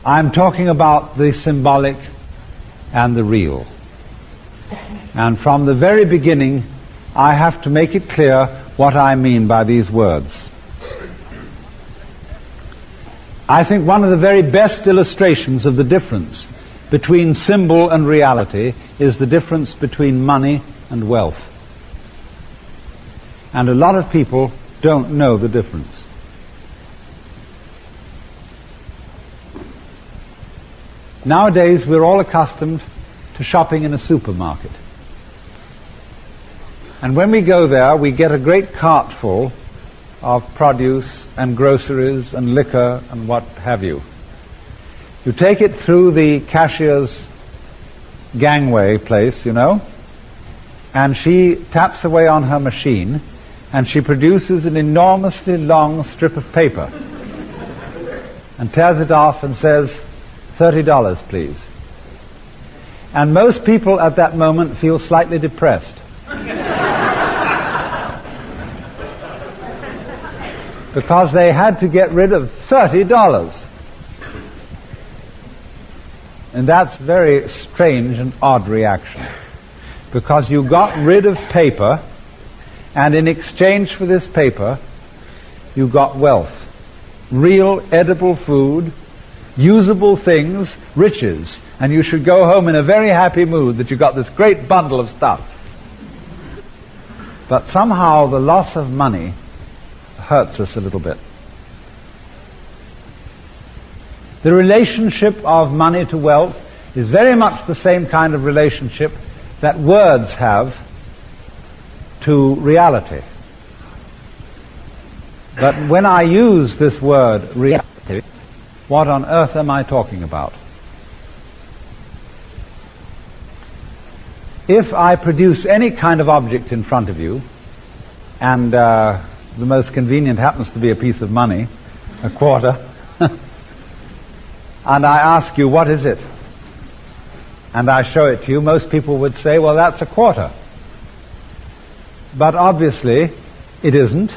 I'm talking about the symbolic and the real. And from the very beginning, I have to make it clear what I mean by these words. I think one of the very best illustrations of the difference between symbol and reality is the difference between money and wealth. And a lot of people don't know the difference. Nowadays, we're all accustomed to shopping in a supermarket. And when we go there, we get a great cart full of produce and groceries and liquor and what have you. You take it through the cashier's gangway place, you know, and she taps away on her machine, and she produces an enormously long strip of paper and tears it off and says, $30, please. And most people at that moment feel slightly depressed. Because they had to get rid of $30. And that's a very strange and odd reaction. Because you got rid of paper, and in exchange for this paper, you got wealth. Real edible food, usable things, riches. And you should go home in a very happy mood that you got this great bundle of stuff. But somehow the loss of money hurts us a little bit. The relationship of money to wealth is very much the same kind of relationship that words have to reality. But when I use this word reality, what on earth am I talking about? If I produce any kind of object in front of you, and the most convenient happens to be a piece of money, a quarter, and I ask you, what is it? And I show it to you, most people would say, well, that's a quarter. But obviously, it isn't,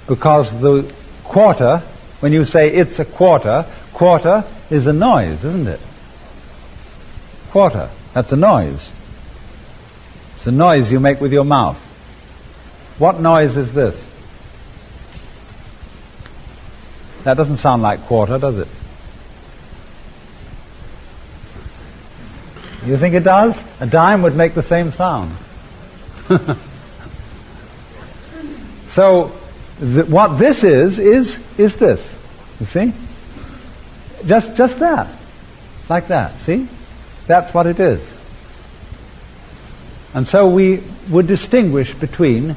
because the quarter, when you say it's a quarter, quarter is a noise, isn't it? Quarter, that's a noise. It's a noise you make with your mouth. What noise is this? That doesn't sound like quarter, does it? You think it does? A dime would make the same sound. So, what this is this. You see? Just that. Like that, see? That's what it is. And so we would distinguish between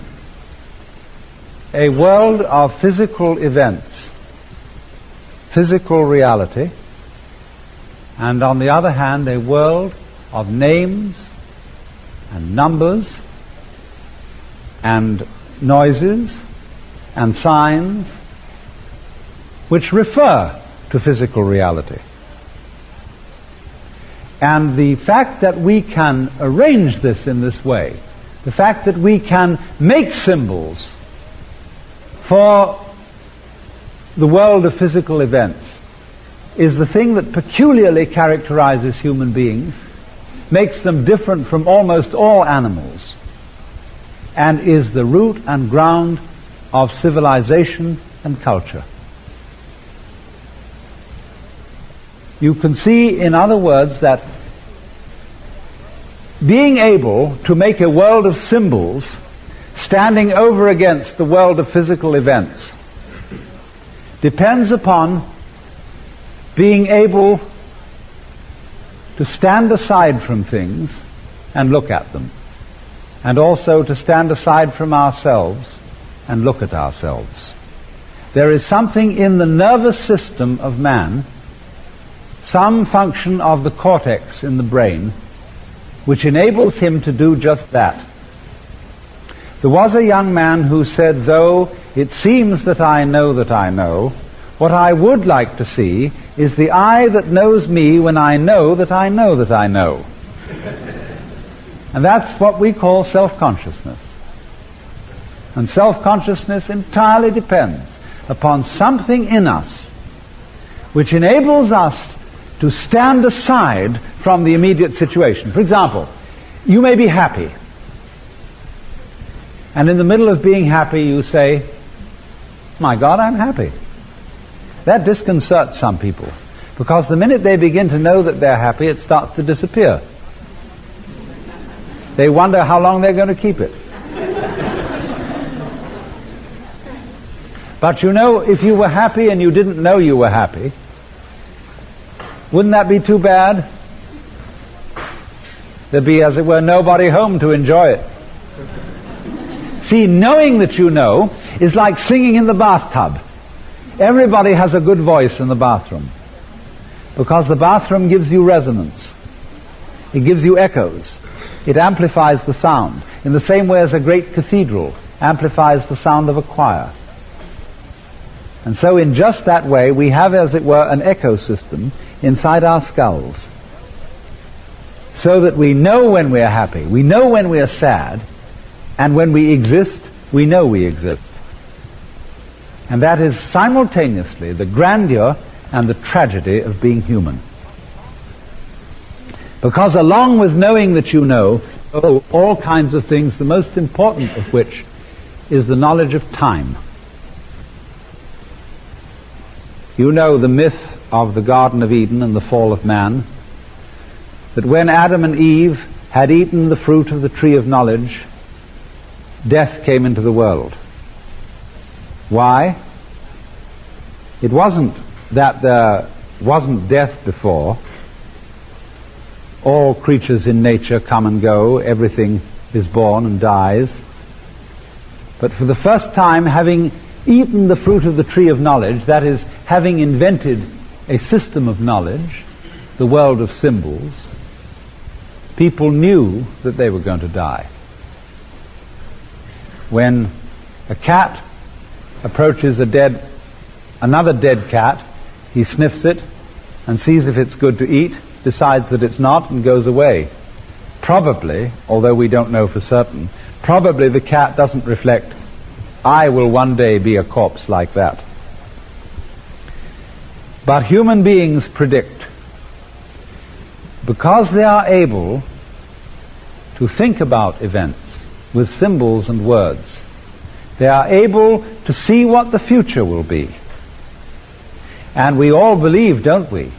a world of physical events, physical reality, and on the other hand, a world of names and numbers and noises and signs which refer to physical reality. And the fact that we can arrange this in this way, the fact that we can make symbols for the world of physical events, is the thing that peculiarly characterizes human beings, makes them different from almost all animals, and is the root and ground of civilization and culture. You can see, in other words, that being able to make a world of symbols standing over against the world of physical events depends upon being able to stand aside from things and look at them, and also to stand aside from ourselves and look at ourselves. There is something in the nervous system of man, some function of the cortex in the brain, which enables him to do just that. There was a young man who said, though it seems that I know, what I would like to see is the eye that knows me when I know that I know that I know. And that's what we call self-consciousness. And self-consciousness entirely depends upon something in us which enables us to stand aside from the immediate situation. For example, you may be happy, and in the middle of being happy you say, "My God, I'm happy." That disconcerts some people, because the minute they begin to know that they're happy, it starts to disappear. They wonder how long they're going to keep it. But you know, if you were happy and you didn't know you were happy, wouldn't that be too bad? There'd be, as it were, nobody home to enjoy it. See, knowing that you know is like singing in the bathtub. Everybody has a good voice in the bathroom, because the bathroom gives you resonance. It gives you echoes. It amplifies the sound, in the same way as a great cathedral amplifies the sound of a choir. And so in just that way, we have, as it were, an ecosystem inside our skulls, so that we know when we are happy, we know when we are sad, and when we exist, we know we exist. And that is simultaneously the grandeur and the tragedy of being human. Because along with knowing that you know, all kinds of things, the most important of which is the knowledge of time. You know the myth of the Garden of Eden and the fall of man, that when Adam and Eve had eaten the fruit of the tree of knowledge, death came into the world. Why? It wasn't that there wasn't death before. All creatures in nature come and go, everything is born and dies. But for the first time, having eaten the fruit of the tree of knowledge, that is, having invented a system of knowledge, the world of symbols, people knew that they were going to die. When a cat approaches another dead cat, he sniffs it and sees if it's good to eat, decides that it's not, and goes away. Probably, although we don't know for certain, probably the cat doesn't reflect, "I will one day be a corpse like that." But human beings predict, because they are able to think about events with symbols and words. They are able to see what the future will be. And we all believe, don't we,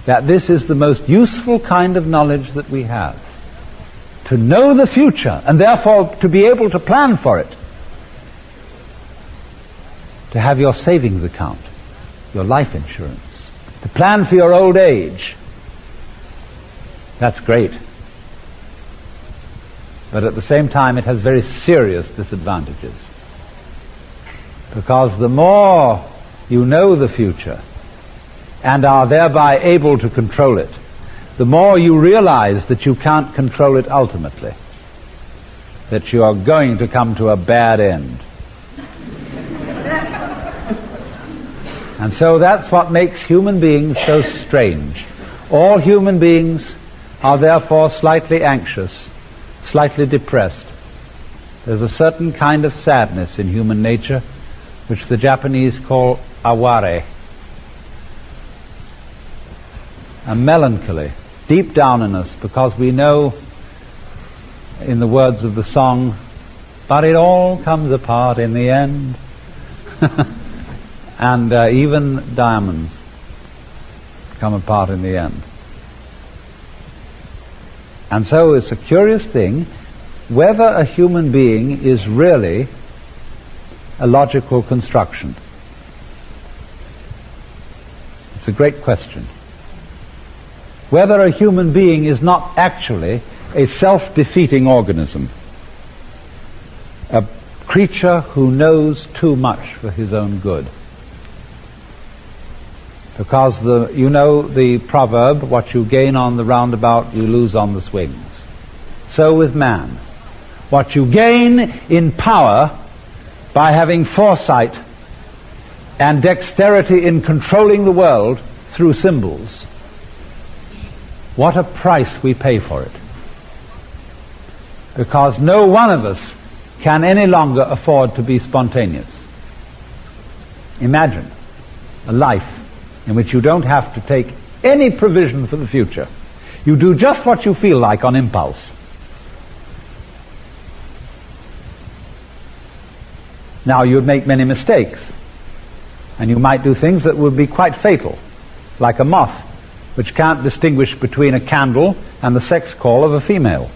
that this is the most useful kind of knowledge that we have. To know the future, and therefore to be able to plan for it. To have your savings account, your life insurance, to plan for your old age. That's great. But at the same time, it has very serious disadvantages. Because the more you know the future and are thereby able to control it, the more you realize that you can't control it ultimately, that you are going to come to a bad end. And so that's what makes human beings so strange. All human beings are therefore slightly anxious, slightly depressed. There's a certain kind of sadness in human nature which the Japanese call aware, a melancholy deep down in us, because we know, in the words of the song, "But it all comes apart in the end." And even diamonds come apart in the end. And so it's a curious thing whether a human being is really a logical construction. It's a great question. Whether a human being is not actually a self-defeating organism, a creature who knows too much for his own good. Because the proverb, what you gain on the roundabout, you lose on the swings. So with man. What you gain in power by having foresight and dexterity in controlling the world through symbols, what a price we pay for it. Because no one of us can any longer afford to be spontaneous. Imagine a life in which you don't have to take any provision for the future. You do just what you feel like on impulse. Now, you'd make many mistakes, and you might do things that would be quite fatal, like a moth, which can't distinguish between a candle and the sex call of a female.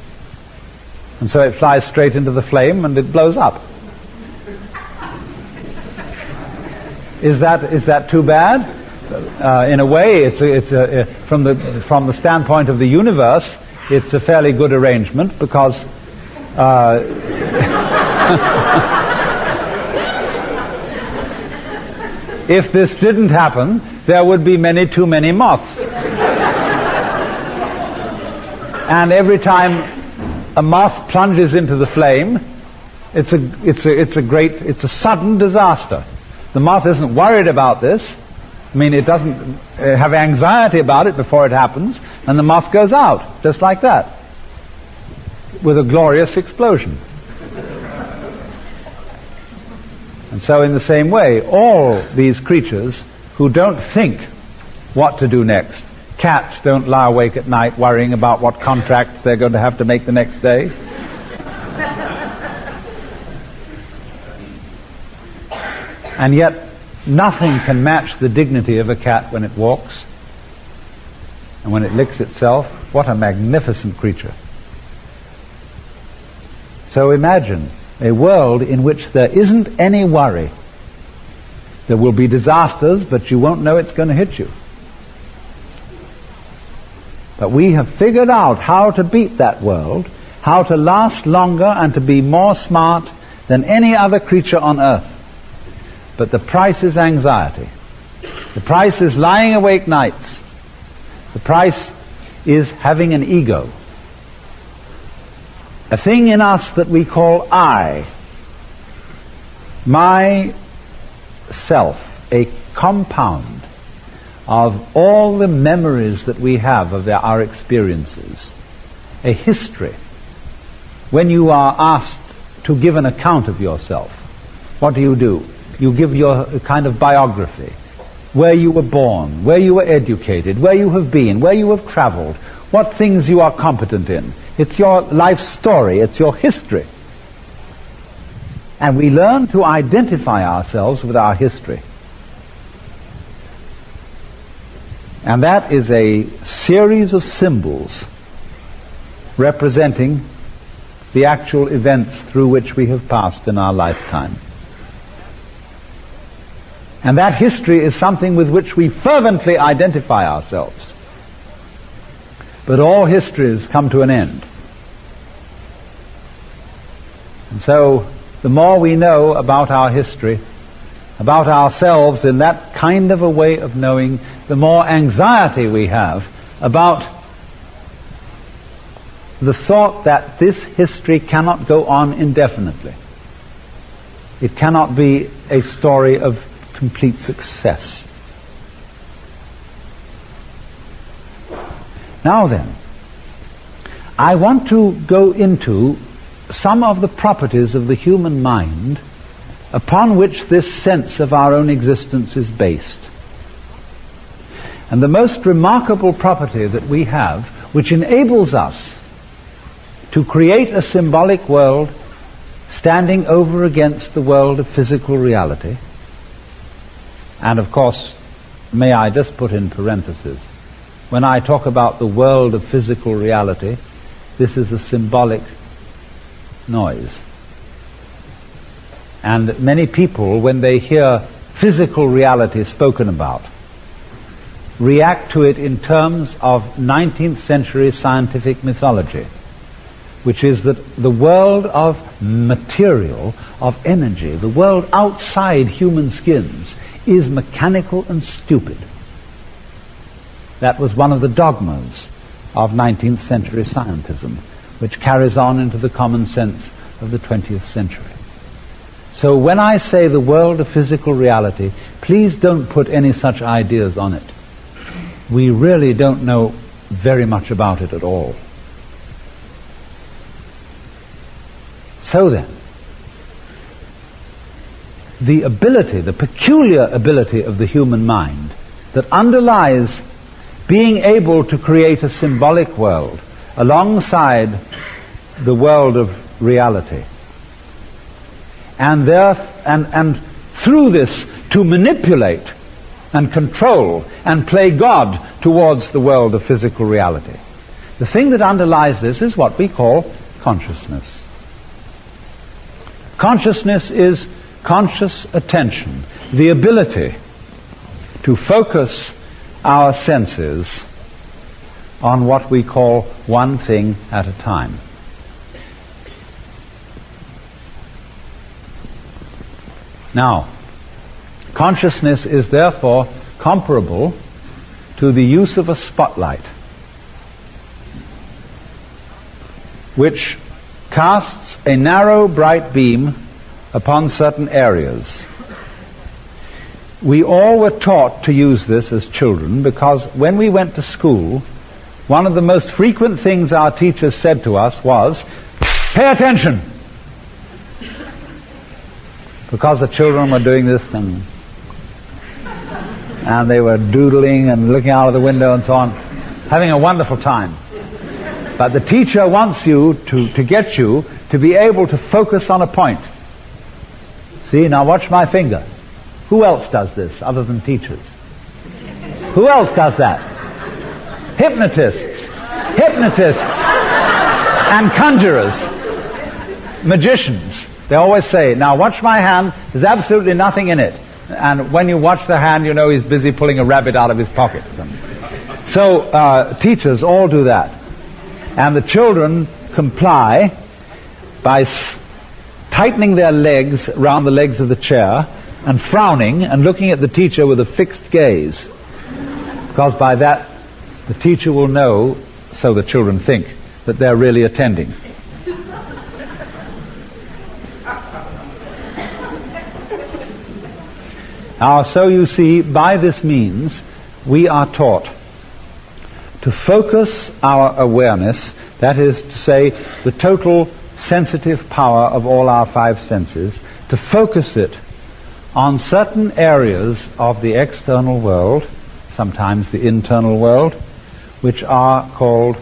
And so it flies straight into the flame and it blows up. Is that too bad? In a way, from the standpoint of the universe, it's a fairly good arrangement, because if this didn't happen, there would be too many moths. And every time a moth plunges into the flame, it's a sudden disaster. The moth isn't worried about this. I mean, it doesn't have anxiety about it before it happens, and the moth goes out, just like that, with a glorious explosion. And so in the same way, all these creatures who don't think what to do next, cats don't lie awake at night worrying about what contracts they're going to have to make the next day. And yet, nothing can match the dignity of a cat when it walks and when it licks itself. What a magnificent creature. So imagine a world in which there isn't any worry. There will be disasters, but you won't know it's going to hit you. But we have figured out how to beat that world, how to last longer and to be more smart than any other creature on earth. But the price is anxiety. The price is lying awake nights. The price is having an ego. A thing in us that we call I. My self. A compound of all the memories that we have of our experiences. A history. When you are asked to give an account of yourself, what do? You give your kind of biography. Where you were born, where you were educated, where you have been, where you have traveled, what things you are competent in. It's your life story, it's your history. And we learn to identify ourselves with our history. And that is a series of symbols representing the actual events through which we have passed in our lifetime. And that history is something with which we fervently identify ourselves. But all histories come to an end. And so, the more we know about our history, about ourselves in that kind of a way of knowing, the more anxiety we have about the thought that this history cannot go on indefinitely. It cannot be a story of complete success. Now then, I want to go into some of the properties of the human mind upon which this sense of our own existence is based. And the most remarkable property that we have, which enables us to create a symbolic world standing over against the world of physical reality. And of course, may I just put in parentheses, when I talk about the world of physical reality, this is a symbolic noise. And many people, when they hear physical reality spoken about, react to it in terms of 19th century scientific mythology, which is that the world of material, of energy, the world outside human skins, is mechanical and stupid. That was one of the dogmas of 19th century scientism, which carries on into the common sense of the 20th century. So when I say the world of physical reality, please don't put any such ideas on it. We really don't know very much about it at all. So then, the ability, the peculiar ability of the human mind that underlies being able to create a symbolic world alongside the world of reality. And through this to manipulate and control and play God towards the world of physical reality. The thing that underlies this is what we call consciousness. Consciousness is conscious attention, the ability to focus our senses on what we call one thing at a time. Now, consciousness is therefore comparable to the use of a spotlight, which casts a narrow, bright beam upon certain areas. We all were taught to use this as children because when we went to school, one of the most frequent things our teachers said to us was, "Pay attention!" Because the children were doing this and they were doodling and looking out of the window and so on, having a wonderful time. But the teacher wants you to get you to be able to focus on a point. See, now watch my finger. Who else does this other than teachers? Who else does that? Hypnotists and conjurers, magicians. They always say, "Now watch my hand, there's absolutely nothing in it." And when you watch the hand, you know he's busy pulling a rabbit out of his pocket. So teachers all do that. And the children comply by tightening their legs around the legs of the chair and frowning and looking at the teacher with a fixed gaze. Because by that, the teacher will know, so the children think, that they're really attending. Now, so you see, by this means, we are taught to focus our awareness, that is to say, the total sensitive power of all our five senses, to focus it on certain areas of the external world, sometimes the internal world, which are called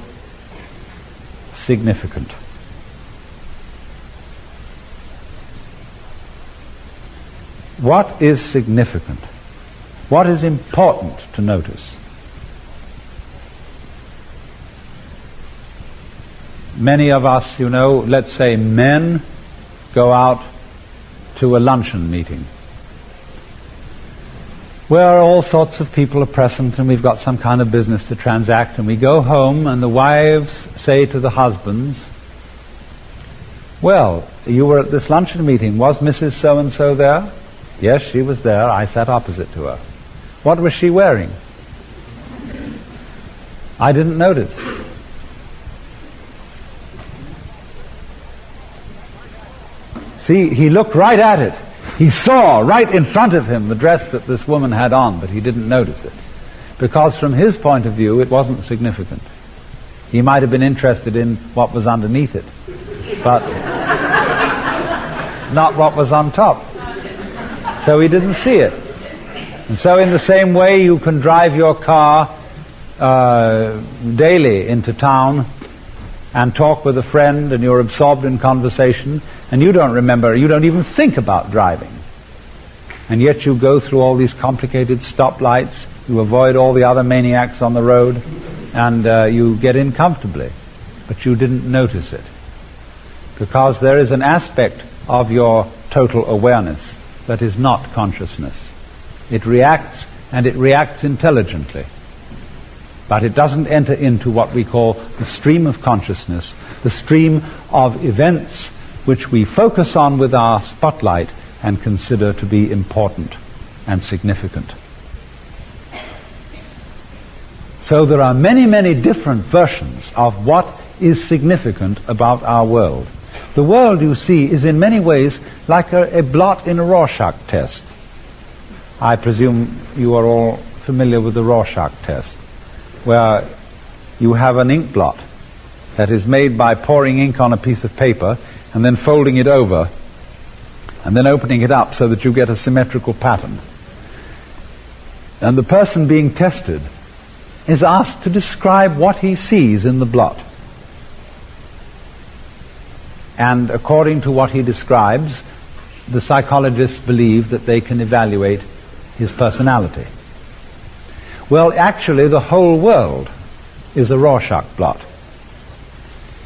significant. What is significant? What is important to notice? Many of us, you know, let's say men go out to a luncheon meeting where all sorts of people are present and we've got some kind of business to transact, and we go home and the wives say to the husbands, "Well, you were at this luncheon meeting. Was Mrs. So-and-so there?" "Yes, she was there. I sat opposite to her." "What was she wearing?" "I didn't notice." See, he looked right at it. He saw right in front of him the dress that this woman had on, but he didn't notice it. Because from his point of view, it wasn't significant. He might have been interested in what was underneath it, but not what was on top. So he didn't see it. And so in the same way, you can drive your car daily into town and talk with a friend, and you're absorbed in conversation, and you don't remember, you don't even think about driving. And yet you go through all these complicated stoplights, you avoid all the other maniacs on the road, and you get in comfortably. But you didn't notice it. Because there is an aspect of your total awareness that is not consciousness. It reacts, and it reacts intelligently. But it doesn't enter into what we call the stream of consciousness, the stream of events which we focus on with our spotlight and consider to be important and significant. So there are many, many different versions of what is significant about our world. The world, you see, is in many ways like a blot in a Rorschach test. I presume you are all familiar with the Rorschach test, where you have an ink blot that is made by pouring ink on a piece of paper and then folding it over and then opening it up so that you get a symmetrical pattern. And the person being tested is asked to describe what he sees in the blot. And according to what he describes, the psychologists believe that they can evaluate his personality. Well, actually, the whole world is a Rorschach blot.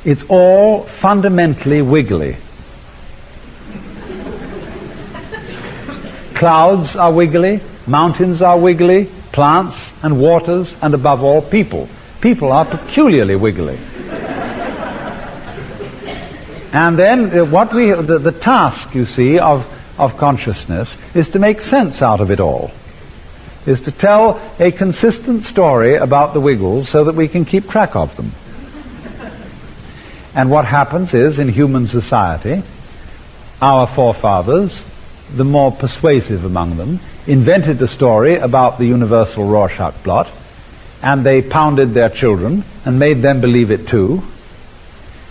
It's all fundamentally wiggly. Clouds are wiggly, mountains are wiggly, plants and waters, and above all, people. People are peculiarly wiggly. And then the task, you see, of consciousness is to make sense out of it all, is to tell a consistent story about the wiggles so that we can keep track of them. And what happens is, in human society, our forefathers, the more persuasive among them, invented a story about the universal Rorschach blot, and they pounded their children and made them believe it too.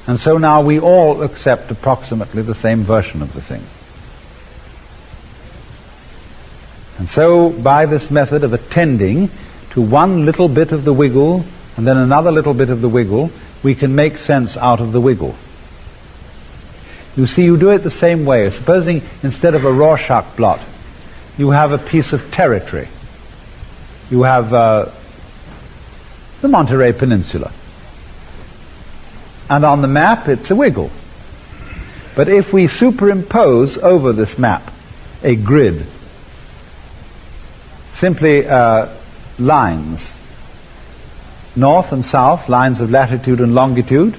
And so now we all accept approximately the same version of the thing. And so by this method of attending to one little bit of the wiggle and then another little bit of the wiggle, we can make sense out of the wiggle. You see, you do it the same way. Supposing instead of a Rorschach blot, you have a piece of territory. You have the Monterey Peninsula. And on the map, it's a wiggle. But if we superimpose over this map a grid, simply lines, north and south, lines of latitude and longitude,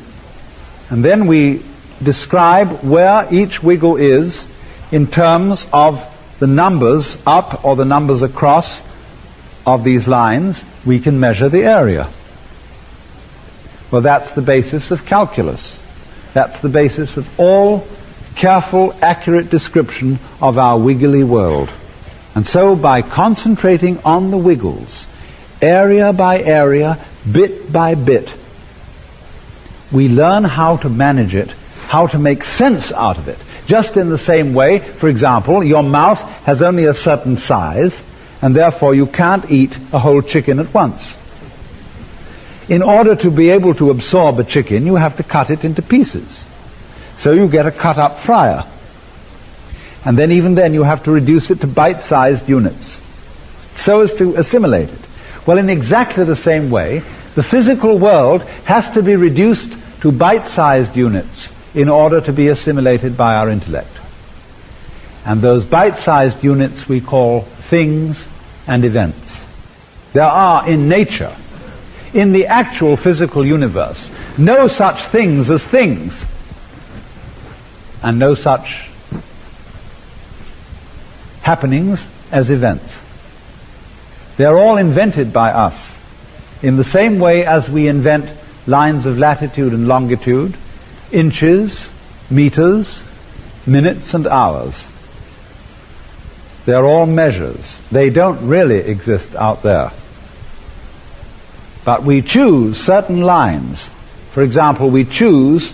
and then we describe where each wiggle is in terms of the numbers up or the numbers across of these lines, we can measure the area. Well, that's the basis of calculus. That's the basis of all careful, accurate description of our wiggly world. And so by concentrating on the wiggles, area by area, bit by bit, we learn how to manage it, how to make sense out of it. Just in the same way, for example, your mouth has only a certain size, and therefore you can't eat a whole chicken at once. In order to be able to absorb a chicken, you have to cut it into pieces. So you get a cut-up fryer. And then even then you have to reduce it to bite-sized units so as to assimilate it. Well, in exactly the same way, the physical world has to be reduced to bite-sized units in order to be assimilated by our intellect. And those bite-sized units we call things and events. There are in nature, in the actual physical universe, no such things as things, and no such happenings as events. They're all invented by us, in the same way as we invent lines of latitude and longitude, inches, meters, minutes and hours. They're all measures. They don't really exist out there. But we choose certain lines. For example, we choose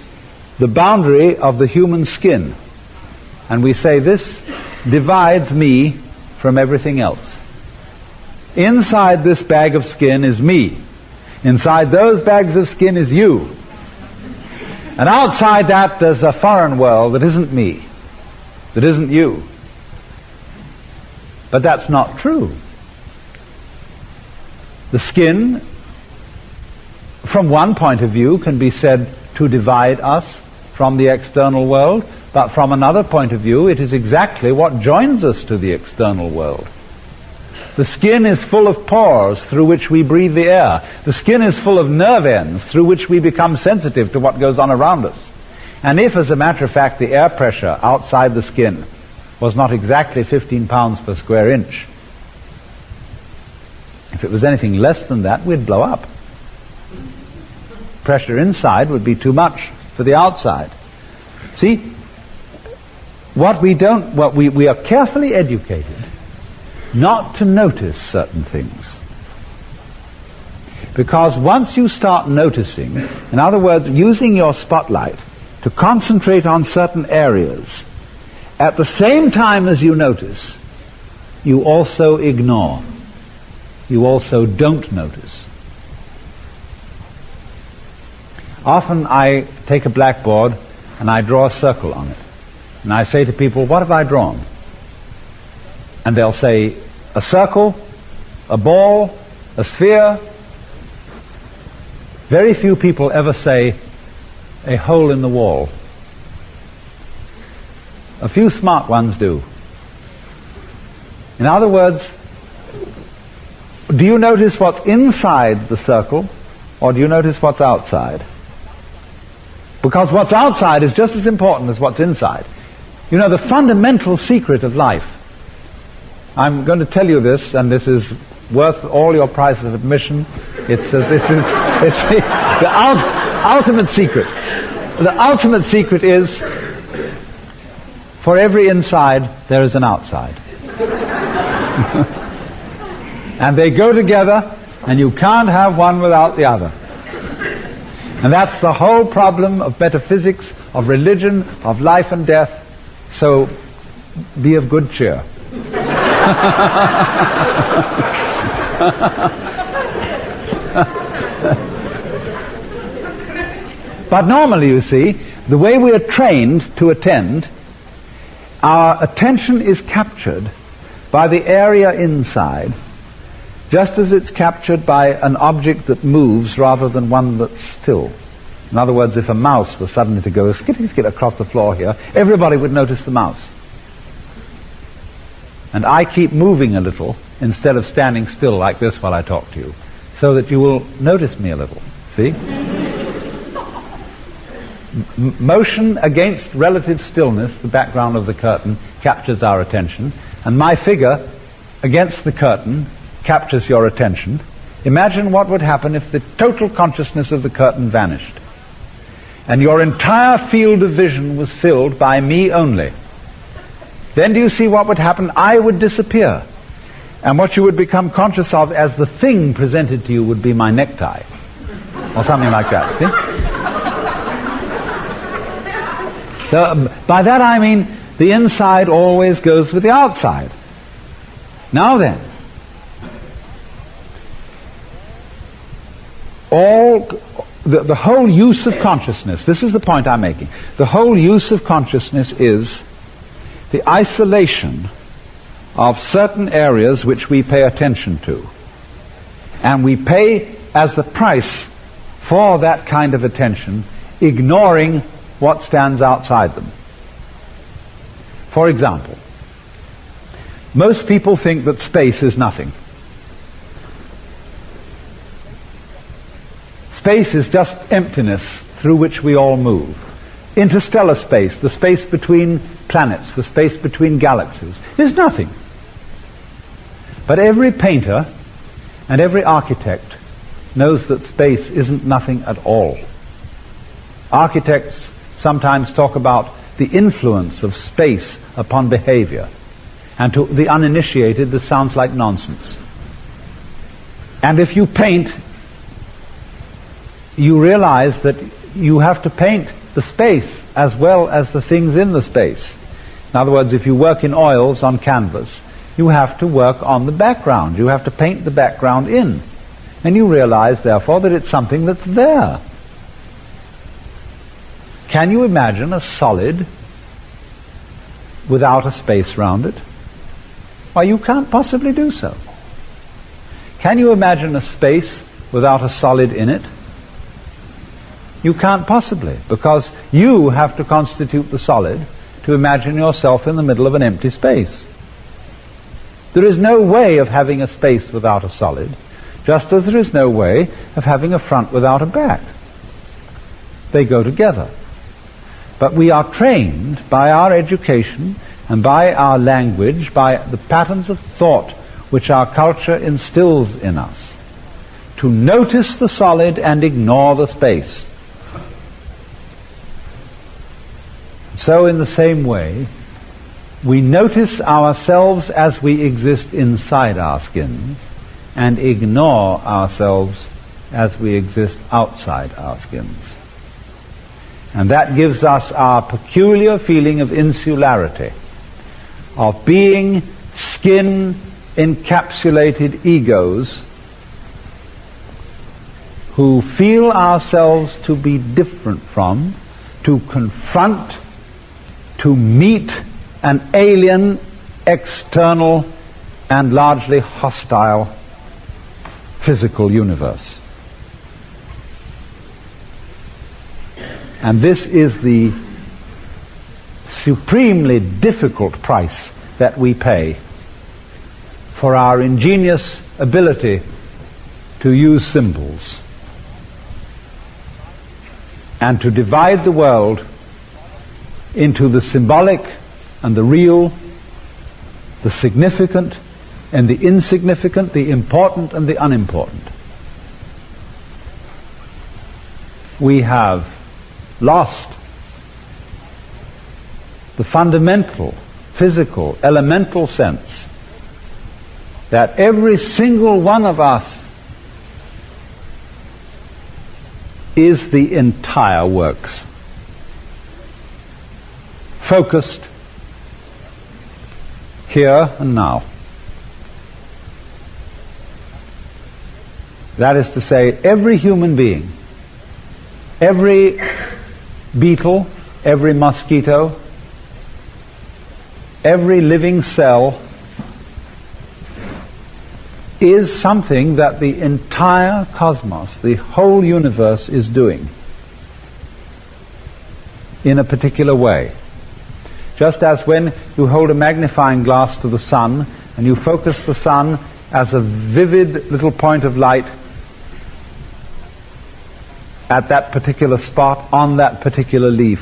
the boundary of the human skin, and we say this divides me from everything else. Inside this bag of skin is me. Inside those bags of skin is you. And outside that there's a foreign world that isn't me, that isn't you. But that's not true. The skin, from one point of view, can be said to divide us from the external world, but from another point of view, it is exactly what joins us to the external world. The skin is full of pores through which we breathe the air. The skin is full of nerve ends through which we become sensitive to what goes on around us. And if, as a matter of fact, the air pressure outside the skin was not exactly 15 pounds per square inch, if it was anything less than that, we'd blow up. Pressure inside would be too much for the outside. See, we are carefully educated not to notice certain things. Because once you start noticing, in other words, using your spotlight to concentrate on certain areas, at the same time as you notice, you also ignore. you also don't notice. Often I take a blackboard and I draw a circle on it. And I say to people, what have I drawn? And they'll say, a circle, a ball, a sphere. Very few people ever say, a hole in the wall. A few smart ones do. In other words, do you notice what's inside the circle, or do you notice what's outside? Because what's outside is just as important as what's inside. You know, the fundamental secret of life, I'm going to tell you this, and this is worth all your price of admission. It's the ultimate secret. The ultimate secret is, for every inside, there is an outside. And they go together, and you can't have one without the other. And that's the whole problem of metaphysics, of religion, of life and death. So, be of good cheer. But normally, you see, the way we are trained to attend, our attention is captured by the area inside, just as it's captured by an object that moves rather than one that's still. In other words, if a mouse was suddenly to go skitty-skit across the floor here, everybody would notice the mouse. And I keep moving a little instead of standing still like this while I talk to you, so that you will notice me a little. See? Motion against relative stillness, the background of the curtain, captures our attention, and my figure against the curtain captures your attention. Imagine what would happen if the total consciousness of the curtain vanished, and your entire field of vision was filled by me only. Then do you see what would happen? I would disappear, and what you would become conscious of as the thing presented to you would be my necktie, or something like that, see? So, by that I mean the inside always goes with the outside. Now then, the whole use of consciousness, this is the point I'm making, the whole use of consciousness is the isolation of certain areas which we pay attention to. And we pay as the price for that kind of attention, ignoring what stands outside them. For example, most people think that space is nothing. Space is just emptiness through which we all move. Interstellar space, the space between planets, the space between galaxies, is nothing. But every painter and every architect knows that space isn't nothing at all. Architects sometimes talk about the influence of space upon behavior, and to the uninitiated this sounds like nonsense. And if you paint, you realize that you have to paint the space as well as the things in the space. In other words, if you work in oils on canvas, you have to work on the background. You have to paint the background in. And you realize, therefore, that it's something that's there. Can you imagine a solid without a space round it? Why, you can't possibly do so. Can you imagine a space without a solid in it? You can't possibly, because you have to constitute the solid to imagine yourself in the middle of an empty space. There is no way of having a space without a solid, just as there is no way of having a front without a back. They go together. But we are trained by our education and by our language, by the patterns of thought which our culture instills in us, to notice the solid and ignore the space. So in the same way, we notice ourselves as we exist inside our skins and ignore ourselves as we exist outside our skins. And that gives us our peculiar feeling of insularity, of being skin encapsulated egos who feel ourselves to be different from, to confront, to meet an alien, external, and largely hostile physical universe. And this is the supremely difficult price that we pay for our ingenious ability to use symbols and to divide the world into the symbolic and the real, the significant and the insignificant, the important and the unimportant. We have lost the fundamental, physical, elemental sense that every single one of us is the entire works, focused here and now. That is to say, every human being, every beetle, every mosquito, every living cell is something that the entire cosmos, the whole universe, is doing in a particular way. Just as when you hold a magnifying glass to the sun and you focus the sun as a vivid little point of light at that particular spot on that particular leaf,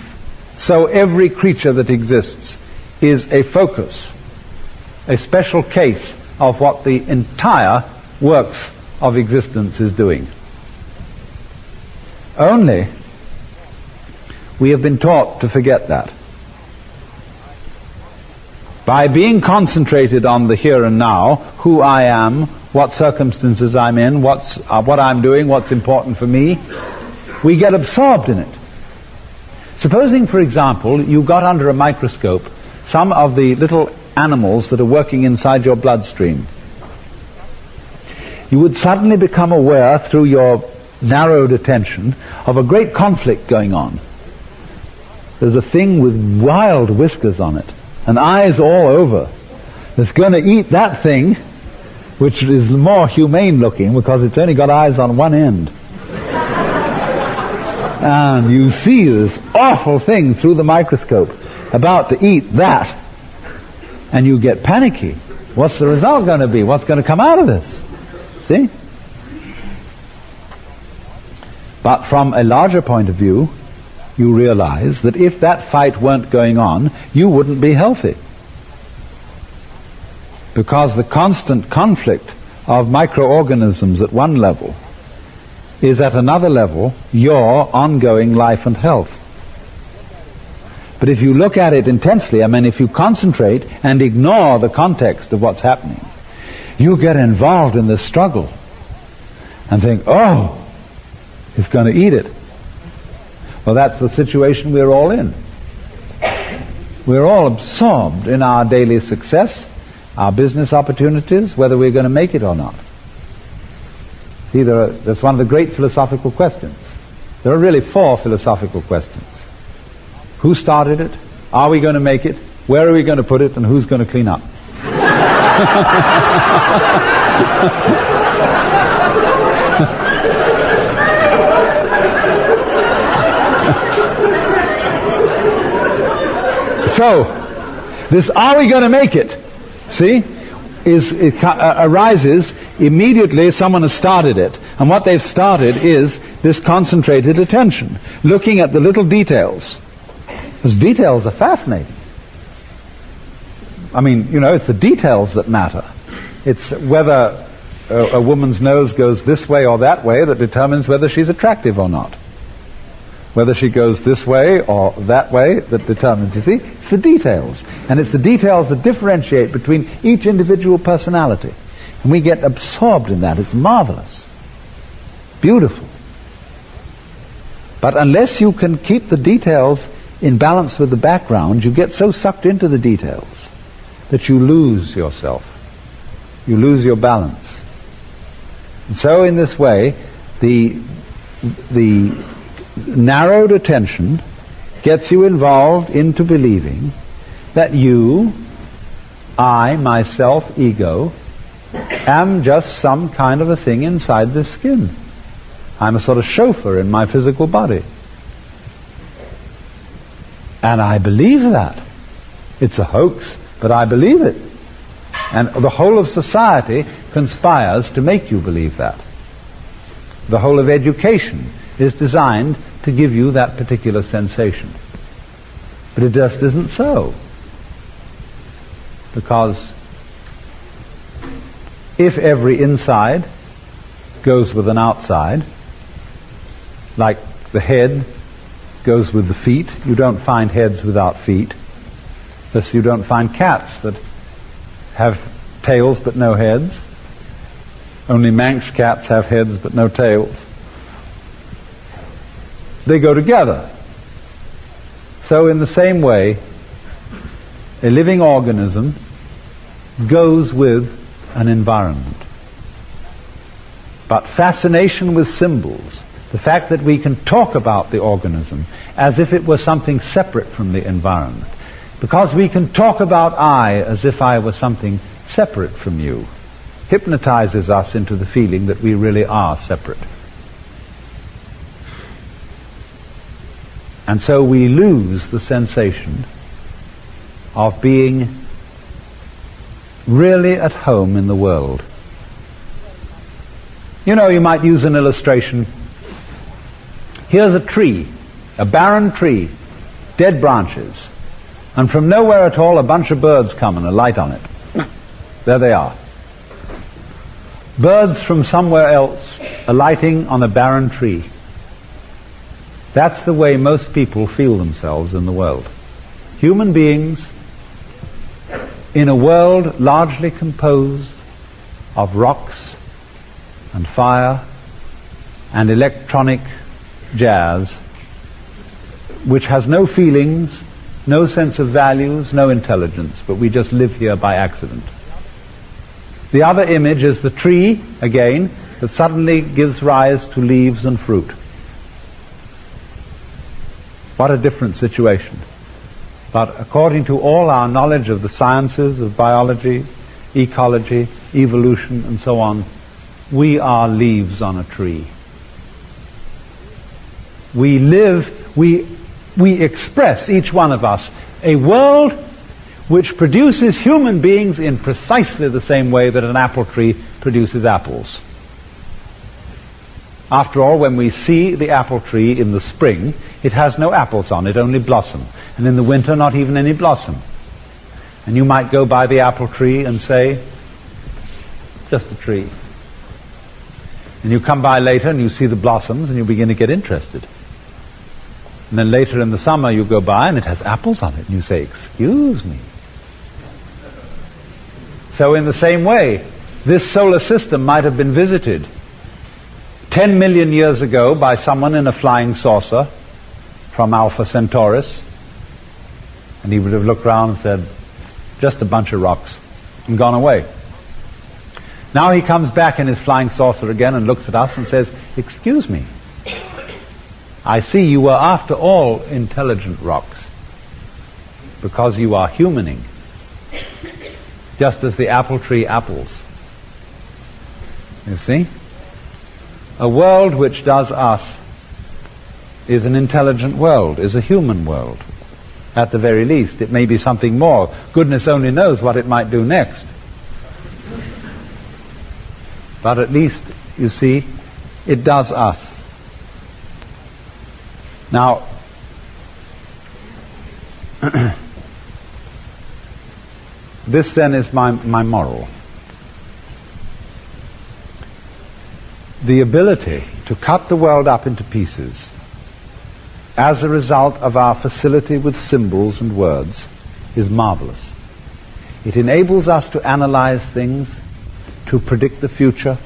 so every creature that exists is a focus, a special case of what the entire works of existence is doing. Only we have been taught to forget that. By being concentrated on the here and now, who I am, what circumstances I'm in, what I'm doing, what's important for me, we get absorbed in it. Supposing, for example, you got under a microscope some of the little animals that are working inside your bloodstream. You would suddenly become aware, through your narrowed attention, of a great conflict going on. There's a thing with wild whiskers on it and eyes all over that's going to eat that thing, which is more humane looking because it's only got eyes on one end. And you see this awful thing through the microscope about to eat that, and you get panicky. What's the result going to be? What's going to come out of this? See? But from a larger point of view, you realize that if that fight weren't going on, you wouldn't be healthy. Because the constant conflict of microorganisms at one level is at another level your ongoing life and health. But if you look at it intensely, if you concentrate and ignore the context of what's happening, you get involved in this struggle and think, oh, it's going to eat it. Well, that's the situation we're all in. We're all absorbed in our daily success, our business opportunities, whether we're going to make it or not. See, that's one of the great philosophical questions. There are really 4 philosophical questions. Who started it? Are we going to make it? Where are we going to put it? And who's going to clean up? So, this are we going to make it, see, arises immediately someone has started it. And what they've started is this concentrated attention, looking at the little details. Those details are fascinating. It's the details that matter. It's whether a woman's nose goes this way or that way that determines whether she's attractive or not. Whether she goes this way or that way that determines, you see? It's the details. And it's the details that differentiate between each individual personality. And we get absorbed in that. It's marvelous. Beautiful. But unless you can keep the details in balance with the background, you get so sucked into the details that you lose yourself. You lose your balance. And so in this way, the narrowed attention gets you involved into believing that you, I, myself, ego, am just some kind of a thing inside this skin. I'm a sort of chauffeur in my physical body. And I believe that. It's a hoax, but I believe it. And the whole of society conspires to make you believe that. The whole of education is designed to give you that particular sensation. But it just isn't so. Because if every inside goes with an outside, like the head goes with the feet, you don't find heads without feet. Thus you don't find cats that have tails but no heads. Only Manx cats have heads but no tails. They go together. So in the same way, a living organism goes with an environment. But fascination with symbols, the fact that we can talk about the organism as if it were something separate from the environment, because we can talk about I as if I were something separate from you, hypnotizes us into the feeling that we really are separate. And so we lose the sensation of being really at home in the world. You know, you might use an illustration. Here's a tree, a barren tree, dead branches, and from nowhere at all a bunch of birds come and alight on it. There they are. Birds from somewhere else alighting on a barren tree. That's the way most people feel themselves in the world. Human beings in a world largely composed of rocks and fire and electronic jazz, which has no feelings, no sense of values, no intelligence, but we just live here by accident. The other image is the tree, again, that suddenly gives rise to leaves and fruit. What a different situation. But according to all our knowledge of the sciences of biology, ecology, evolution, and so on, we are leaves on a tree. We live, we express, each one of us, a world which produces human beings in precisely the same way that an apple tree produces apples. After all, when we see the apple tree in the spring, it has no apples on it, only blossom. And in the winter, not even any blossom. And you might go by the apple tree and say, just a tree. And you come by later and you see the blossoms and you begin to get interested. And then later in the summer you go by and it has apples on it and you say, excuse me. So in the same way, this solar system might have been visited 10 million years ago by someone in a flying saucer from Alpha Centaurus, and he would have looked around and said, just a bunch of rocks, and gone away. Now he comes back in his flying saucer again and looks at us and says, excuse me, I see you were after all intelligent rocks, because you are humaning, just as the apple tree apples. You see? A world which does us is an intelligent world, is a human world. At the very least, it may be something more. Goodness only knows what it might do next. But at least, you see, it does us. Now, this then is my moral. The ability to cut the world up into pieces as a result of our facility with symbols and words is marvelous. It enables us to analyze things, to predict the future,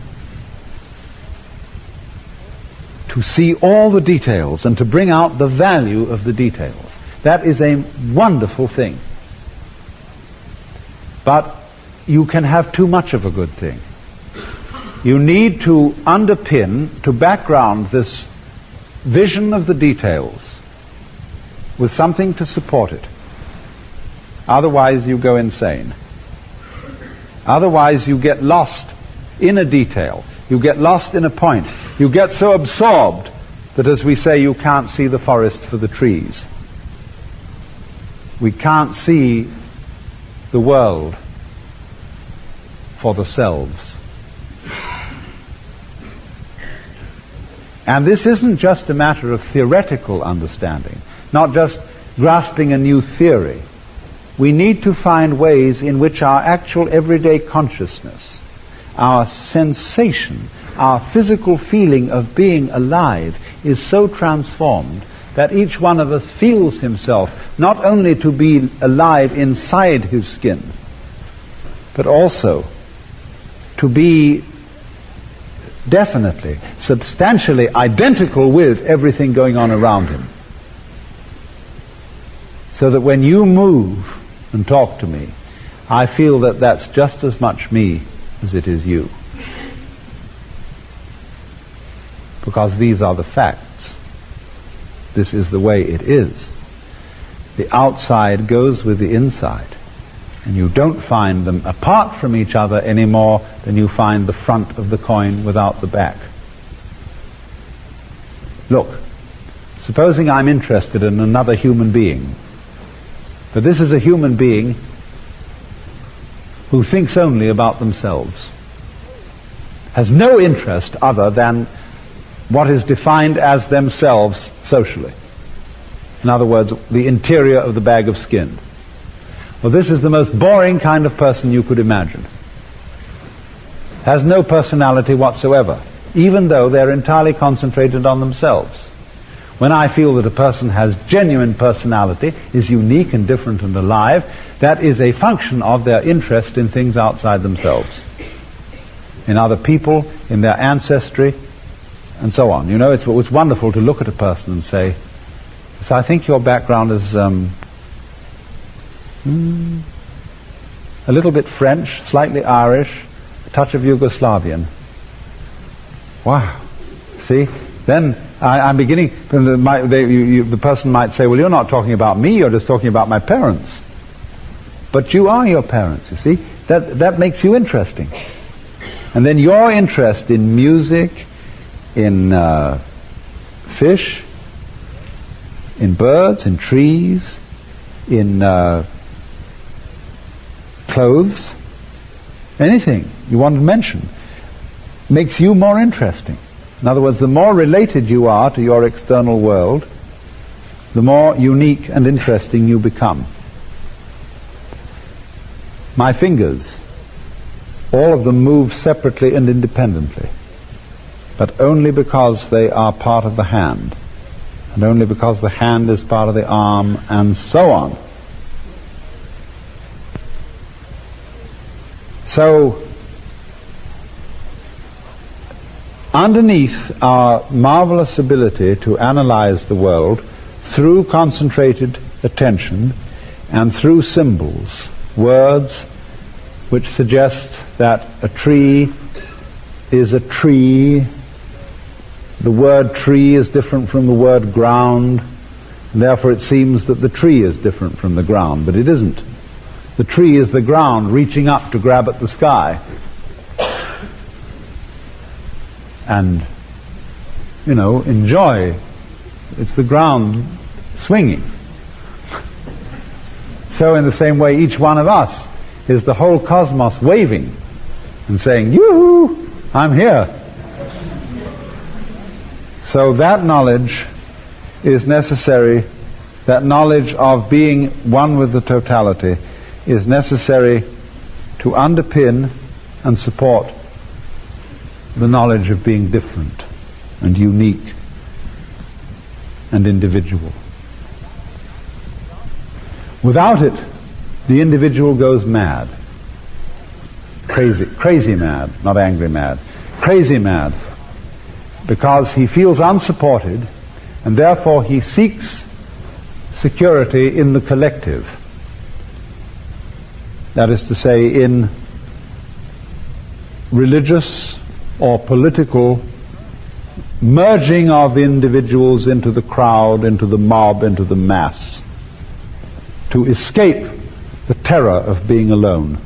to see all the details and to bring out the value of the details. That is a wonderful thing. But you can have too much of a good thing. You need to underpin, to background this vision of the details with something to support it. Otherwise you go insane. Otherwise you get lost in a detail. You get lost in a point. You get so absorbed that, as we say, you can't see the forest for the trees. We can't see the world for the selves. And this isn't just a matter of theoretical understanding, not just grasping a new theory. We need to find ways in which our actual everyday consciousness, our sensation, our physical feeling of being alive is so transformed that each one of us feels himself not only to be alive inside his skin, but also to be definitely, substantially identical with everything going on around him. So that when you move and talk to me, I feel that that's just as much me as it is you. Because these are the facts. This is the way it is. The outside goes with the inside. And you don't find them apart from each other any more than you find the front of the coin without the back. Look, supposing I'm interested in another human being, but this is a human being who thinks only about themselves, has no interest other than what is defined as themselves socially. In other words, the interior of the bag of skin. Well, this is the most boring kind of person you could imagine. Has no personality whatsoever, even though they're entirely concentrated on themselves. When I feel that a person has genuine personality, is unique and different and alive, that is a function of their interest in things outside themselves. In other people, in their ancestry, and so on. You know, it's wonderful to look at a person and say, so I think your background is a little bit French, slightly Irish, a touch of Yugoslavian. Wow. See? Then I'm beginning, the person might say, well, you're not talking about me, you're just talking about my parents. But you are your parents, you see? That makes you interesting. And then your interest in music, in fish, in birds, in trees, in clothes, anything you want to mention, makes you more interesting. In other words, the more related you are to your external world, the more unique and interesting you become. My fingers, all of them move separately and independently, but only because they are part of the hand, and only because the hand is part of the arm, and so on. So, underneath our marvelous ability to analyze the world through concentrated attention and through symbols, words which suggest that a tree is a tree, the word tree is different from the word ground, and therefore it seems that the tree is different from the ground, but it isn't. The tree is the ground reaching up to grab at the sky. And, you know, enjoy. It's the ground swinging. So in the same way, each one of us is the whole cosmos waving and saying, yoo-hoo, I'm here. So that knowledge is necessary, that knowledge of being one with the totality is necessary to underpin and support the knowledge of being different and unique and individual. Without it, the individual goes mad. Crazy mad, not angry mad. Crazy mad. Because he feels unsupported, and therefore he seeks security in the collective. That is to say, in religious or political merging of individuals into the crowd, into the mob, into the mass, to escape the terror of being alone.